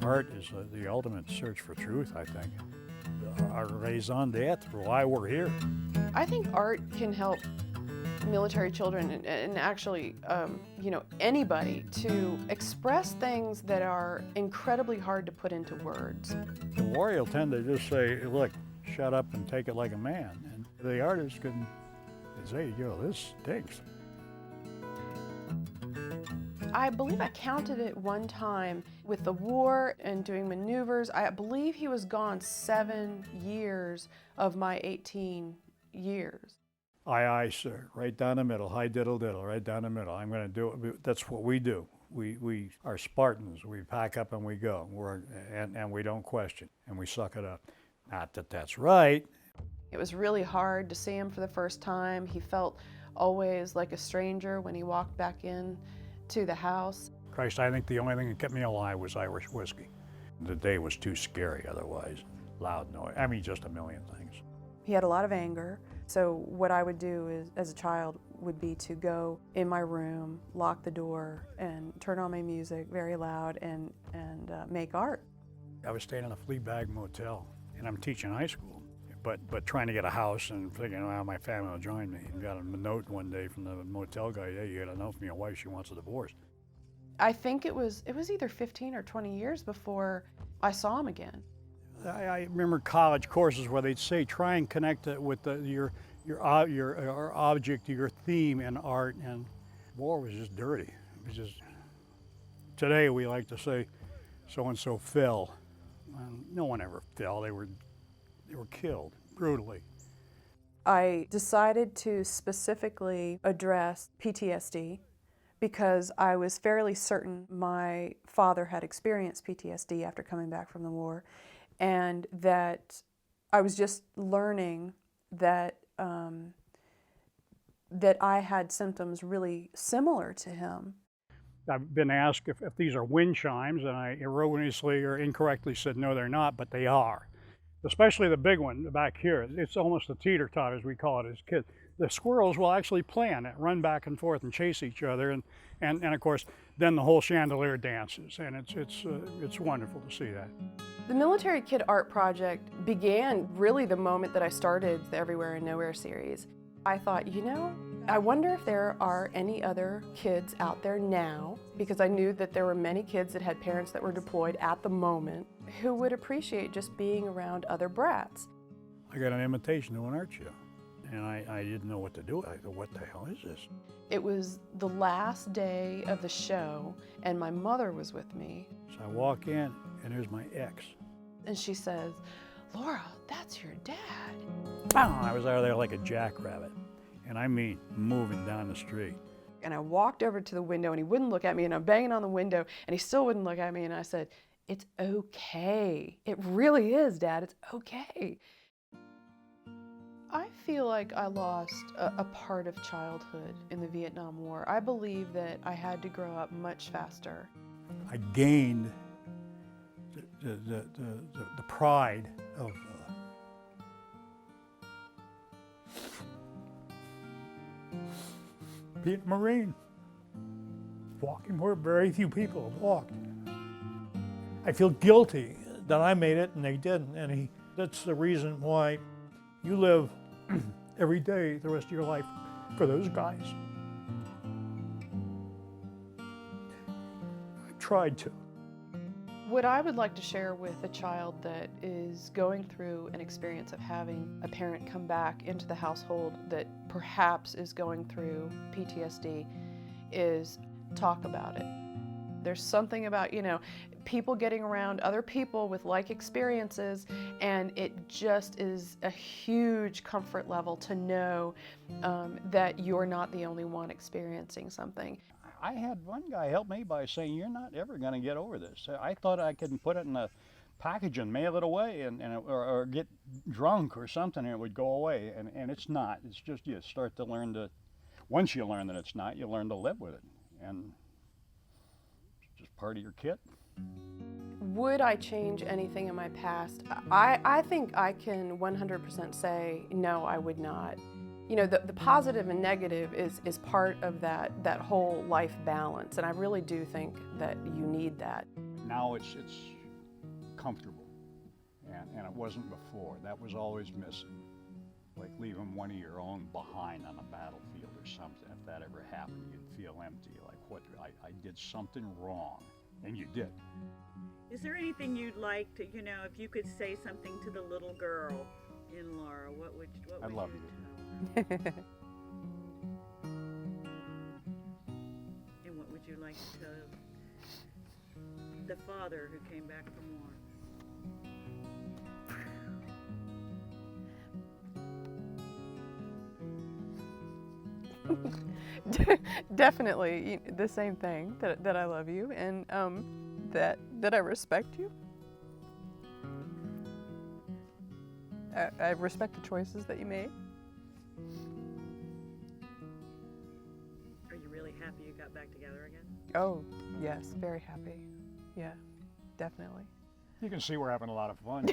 Art is the ultimate search for truth, I think. Our raison d'etre, why we're here. I think art can help military children and actually, anybody to express things that are incredibly hard to put into words. The warrior will tend to just say, look, shut up and take it like a man. And the artist can say, this stinks. I believe I counted it one time with the war and doing maneuvers. I believe he was gone 7 years of my 18 years. Aye, aye, sir. Right down the middle. Hi, diddle, diddle. Right down the middle. I'm going to do it. That's what we do. We are Spartans. We pack up and we go. And we don't question. And we suck it up. Not that that's right. It was really hard to see him for the first time. He felt always like a stranger when he walked back in to the house. Christ, I think the only thing that kept me alive was Irish whiskey. The day was too scary otherwise. Loud noise. I mean, just a million things. He had a lot of anger. So what I would do is, as a child, would be to go in my room, lock the door, and turn on my music very loud and make art. I was staying in a flea bag motel, and I'm teaching high school, but trying to get a house and thinking, well, my family will join me. And got a note one day from the motel guy, hey, you got a note from your wife, she wants a divorce. I think it was either 15 or 20 years before I saw him again. I remember college courses where they'd say, try and connect it with your object, your theme in art, and war was just dirty. It was just, today we like to say, so-and-so fell. No one ever fell, they were killed brutally. I decided to specifically address PTSD because I was fairly certain my father had experienced PTSD after coming back from the war, and that I was just learning that that I had symptoms really similar to him. I've been asked if these are wind chimes, and I erroneously or incorrectly said no, they're not, but they are. Especially the big one back here. It's almost a teeter-totter, as we call it as kids. The squirrels will actually play on it, run back and forth and chase each other, and of course, then the whole chandelier dances, and it's wonderful to see that. The Military Kid Art Project began really the moment that I started the Everywhere and Nowhere series. I thought, I wonder if there are any other kids out there now, because I knew that there were many kids that had parents that were deployed at the moment who would appreciate just being around other brats. I got an invitation to an art show, and I didn't know what to do. I thought, what the hell is this? It was the last day of the show, and my mother was with me. So I walk in, and there's my ex. And she says, Lora, that's your dad. Bow! I was out of there like a jackrabbit, and I mean moving down the street. And I walked over to the window, and he wouldn't look at me, and I'm banging on the window, and he still wouldn't look at me, and I said, it's okay. It really is, Dad, it's okay. I feel like I lost a part of childhood in the Vietnam War. I believe that I had to grow up much faster. I gained the pride of being a Marine, walking where very few people have walked. I feel guilty that I made it and they didn't, and that's the reason why you live every day the rest of your life for those guys. I tried to. What I would like to share with a child that is going through an experience of having a parent come back into the household that perhaps is going through PTSD is talk about it. There's something about, people getting around other people with like experiences, and it just is a huge comfort level to know that you're not the only one experiencing something. I had one guy help me by saying, you're not ever going to get over this. I thought I could put it in a package and mail it away or get drunk or something and it would go away, and it's not. It's just you start to learn to, once you learn that it's not, you learn to live with it, and it's just part of your kit. Would I change anything in my past? I think I can 100% say, no, I would not. The positive and negative is part of that whole life balance, and I really do think that you need that. Now it's comfortable. And it wasn't before. That was always missing. Like leaving one of your own behind on a battlefield or something. If that ever happened, you'd feel empty. Like, what, I did something wrong. And you did. Is there anything you'd like to, you know, if you could say something to the little girl in Lora, what would I love you you. tell her? And what would you like to tell the father who came back from war? Definitely the same thing, that I love you and that I respect you. I respect the choices that you made. Are you really happy you got back together again? Oh, yes, very happy. Yeah, definitely. You can see we're having a lot of fun.